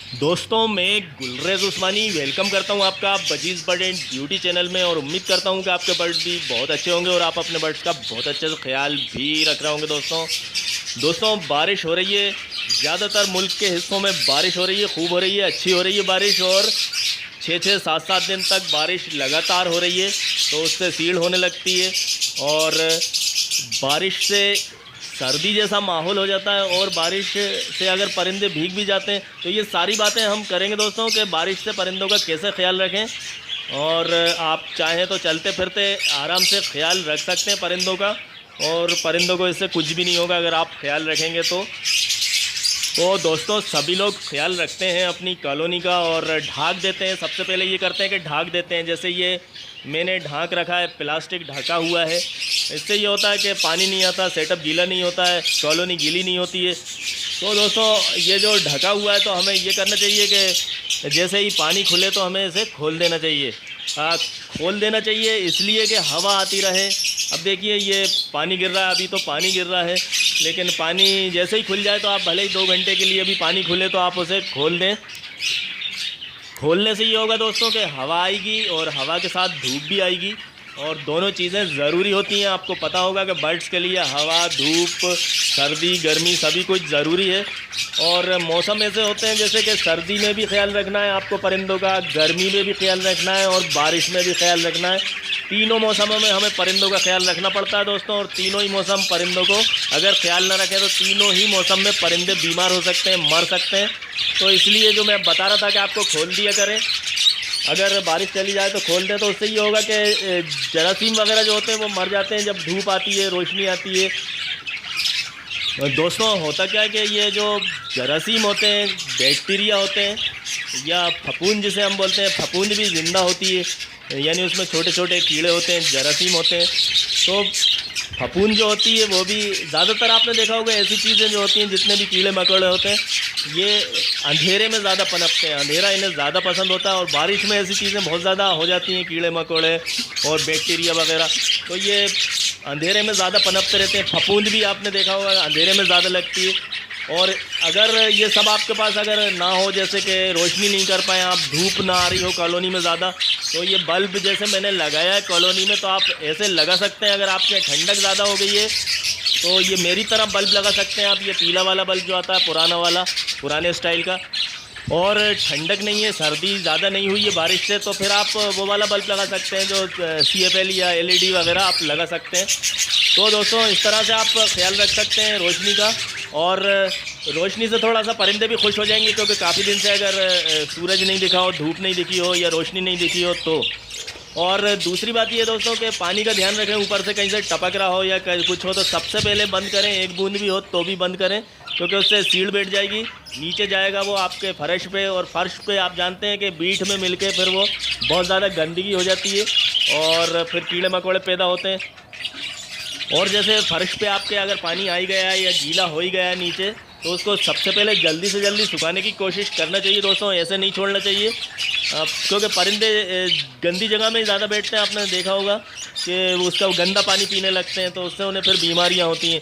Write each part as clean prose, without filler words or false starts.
दोस्तों, मैं गुलरेज उस्मानी वेलकम करता हूं आपका budgies bird and beauty channel में। और उम्मीद करता हूं कि आपके बर्ड भी बहुत अच्छे होंगे और आप अपने बर्ड्स का बहुत अच्छे से ख्याल भी रख रहे होंगे। दोस्तों बारिश हो रही है, ज़्यादातर मुल्क के हिस्सों में बारिश हो रही है, खूब हो रही है, अच्छी हो रही है बारिश। और 6-6, 7-7 दिन तक बारिश लगातार हो रही है, तो उससे सीढ़ होने लगती है और बारिश से सर्दी जैसा माहौल हो जाता है। और बारिश से अगर परिंदे भीग भी जाते हैं, तो ये सारी बातें हम करेंगे दोस्तों कि बारिश से परिंदों का कैसे ख्याल रखें। और आप चाहें तो चलते फिरते आराम से ख्याल रख सकते हैं परिंदों का, और परिंदों को इससे कुछ भी नहीं होगा अगर आप ख्याल रखेंगे तो दोस्तों सभी लोग ख्याल रखते हैं अपनी कॉलोनी का और ढाक देते हैं। सबसे पहले ये करते हैं कि ढाक देते हैं। जैसे ये मैंने ढाक रखा है, प्लास्टिक ढका हुआ है, इससे ये होता है कि पानी नहीं आता, सेटअप गीला नहीं होता है, कॉलोनी गीली नहीं होती है। तो दोस्तों ये जो ढका हुआ है, तो हमें ये करना चाहिए कि जैसे ही पानी खुले तो हमें इसे खोल देना चाहिए। खोल देना चाहिए इसलिए कि हवा आती रहे। अब देखिए ये पानी गिर रहा है, अभी तो पानी गिर रहा है, लेकिन पानी जैसे ही खुल जाए तो आप भले ही 2 घंटे के लिए भी पानी खुले तो आप उसे खोल दें। खोलने से ये होगा दोस्तों कि हवा आएगी और हवा के साथ धूप भी आएगी, और दोनों चीज़ें ज़रूरी होती हैं। आपको पता होगा कि बर्ड्स के लिए हवा, धूप, सर्दी, गर्मी सभी कुछ ज़रूरी है। और मौसम ऐसे होते हैं जैसे कि सर्दी में भी ख्याल रखना है आपको परिंदों का, गर्मी में भी ख्याल रखना है और बारिश में भी ख्याल रखना है। तीनों मौसमों में हमें परिंदों का ख्याल रखना पड़ता है दोस्तों। और तीनों ही मौसम परिंदों को अगर ख्याल ना रखें तो तीनों ही मौसम में परिंदे बीमार हो सकते हैं, मर सकते हैं। तो इसलिए जो मैं बता रहा था कि आपको खोल दिया करें, अगर बारिश चली जाए तो खोल दें, तो उससे ये होगा कि जरासीम वगैरह जो होते हैं वो मर जाते हैं जब धूप आती है, रोशनी आती है। दोस्तों होता क्या है कि ये जो जरासीम होते हैं, बैक्टीरिया होते हैं, या फफूंद जिसे हम बोलते हैं, फफूंद भी ज़िंदा होती है, यानी उसमें छोटे छोटे कीड़े होते हैं, जरासीम होते हैं। तो फफूंद जो होती है वो भी ज़्यादातर आपने देखा होगा ऐसी चीज़ें जो होती हैं, जितने भी कीड़े मकोड़े होते हैं, ये अंधेरे में ज़्यादा पनपते हैं, अंधेरा इन्हें ज़्यादा पसंद होता है। और बारिश में ऐसी चीज़ें बहुत ज़्यादा हो जाती हैं, कीड़े मकोड़े और बैक्टीरिया वगैरह, तो ये अंधेरे में ज़्यादा पनपते रहते हैं। फफूंद भी आपने देखा होगा अंधेरे में ज़्यादा लगती है। और अगर ये सब आपके पास अगर ना हो, जैसे कि रोशनी नहीं कर पाए आप, धूप ना आ रही हो कॉलोनी में ज़्यादा, तो ये बल्ब जैसे मैंने लगाया है कॉलोनी में, तो आप ऐसे लगा सकते हैं। अगर आपके ठंडक ज़्यादा हो गई है तो ये मेरी तरह बल्ब लगा सकते हैं आप, ये पीला वाला बल्ब जो आता है पुराना वाला, पुराने स्टाइल का। और ठंडक नहीं है, सर्दी ज़्यादा नहीं हुई है बारिश से, तो फिर आप वो वाला बल्ब लगा सकते हैं जो CFL या LED वगैरह आप लगा सकते हैं। तो दोस्तों इस तरह से आप ख्याल रख सकते हैं रोशनी का। और रोशनी से थोड़ा सा परिंदे भी खुश हो जाएंगे, क्योंकि काफ़ी दिन से अगर सूरज नहीं दिखा हो, धूप नहीं दिखी हो या रोशनी नहीं दिखी हो तो। और दूसरी बात ये दोस्तों कि पानी का ध्यान रखें, ऊपर से कहीं से टपक रहा हो या कुछ हो तो सबसे पहले बंद करें, एक बूंद भी हो तो भी बंद करें, क्योंकि उससे सीढ़ बैठ जाएगी, नीचे जाएगा वो आपके फर्श पे, और फर्श पे आप जानते हैं कि बीठ में मिलके फिर वो बहुत ज़्यादा गंदगी हो जाती है और फिर कीड़े मकोड़े पैदा होते हैं। और जैसे फर्श पे आपके अगर पानी आ ही गया है या गीला हो ही गया है नीचे, तो उसको सबसे पहले जल्दी से जल्दी सुखाने की कोशिश करना चाहिए दोस्तों, ऐसे नहीं छोड़ना चाहिए। क्योंकि परिंदे गंदी जगह में ज़्यादा बैठते हैं, आपने देखा होगा कि उसका गंदा पानी पीने लगते हैं, तो उससे उन्हें फिर बीमारियां होती हैं।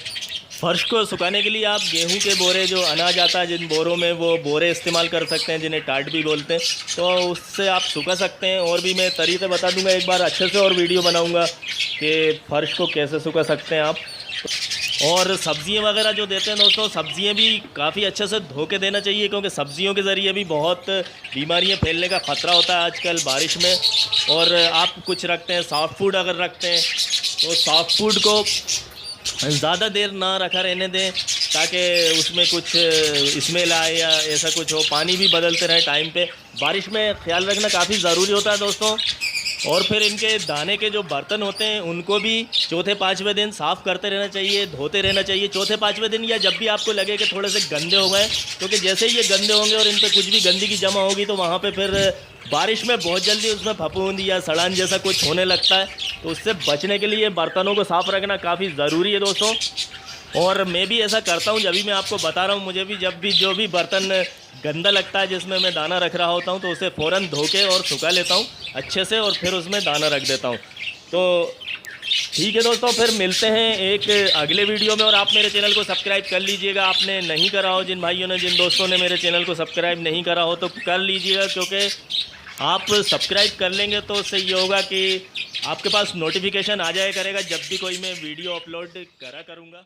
फर्श को सुखाने के लिए आप गेहूं के बोरे, जो अनाज आता है जिन बोरों में, वो बोरे इस्तेमाल कर सकते हैं, जिन्हें टाट भी बोलते हैं, तो उससे आप सुखा सकते हैं। और भी मैं तरीके बता दूंगा एक बार अच्छे से, और वीडियो बनाऊंगा कि फ़र्श को कैसे सुखा सकते हैं आप। और सब्ज़ियाँ वगैरह जो देते हैं दोस्तों, सब्ज़ियाँ भी काफ़ी अच्छे से धो के देना चाहिए, क्योंकि सब्ज़ियों के ज़रिए भी बहुत बीमारियाँ फैलने का ख़तरा होता है आजकल बारिश में। और आप कुछ रखते हैं सॉफ्ट फूड, अगर रखते हैं तो सॉफ्ट फूड को ज़्यादा देर ना रखा रहने दें, ताकि उसमें कुछ स्मेल आए या ऐसा कुछ हो। पानी भी बदलते रहें टाइम पे, बारिश में ख्याल रखना काफ़ी ज़रूरी होता है दोस्तों। और फिर इनके दाने के जो बर्तन होते हैं उनको भी चौथे पाँचवें दिन साफ़ करते रहना चाहिए, धोते रहना चाहिए चौथे पाँचवें दिन, या जब भी आपको लगे कि थोड़े से गंदे हो गए, क्योंकि जैसे ही ये गंदे होंगे और इन पर कुछ भी गंदगी जमा होगी तो वहाँ पे फिर बारिश में बहुत जल्दी उसमें फफूंद या सड़ान जैसा कुछ होने लगता है। तो उससे बचने के लिए बर्तनों को साफ़ रखना काफ़ी ज़रूरी है दोस्तों। और मैं भी ऐसा करता हूँ, जब भी मैं आपको बता रहा हूँ, मुझे भी जब भी जो भी बर्तन गंदा लगता है जिसमें मैं दाना रख रहा होता हूँ, तो उसे फ़ौरन धो के और सुखा लेता हूँ अच्छे से, और फिर उसमें दाना रख देता हूँ। तो ठीक है दोस्तों, फिर मिलते हैं एक अगले वीडियो में। और आप मेरे चैनल को सब्सक्राइब कर लीजिएगा, आपने नहीं करा हो, जिन भाइयों ने जिन दोस्तों ने मेरे चैनल को सब्सक्राइब नहीं करा हो तो कर लीजिएगा, क्योंकि आप सब्सक्राइब कर लेंगे तो उससे ये होगा कि आपके पास नोटिफिकेशन आ जाया करेगा जब भी कोई मैं वीडियो अपलोड करा करूँगा।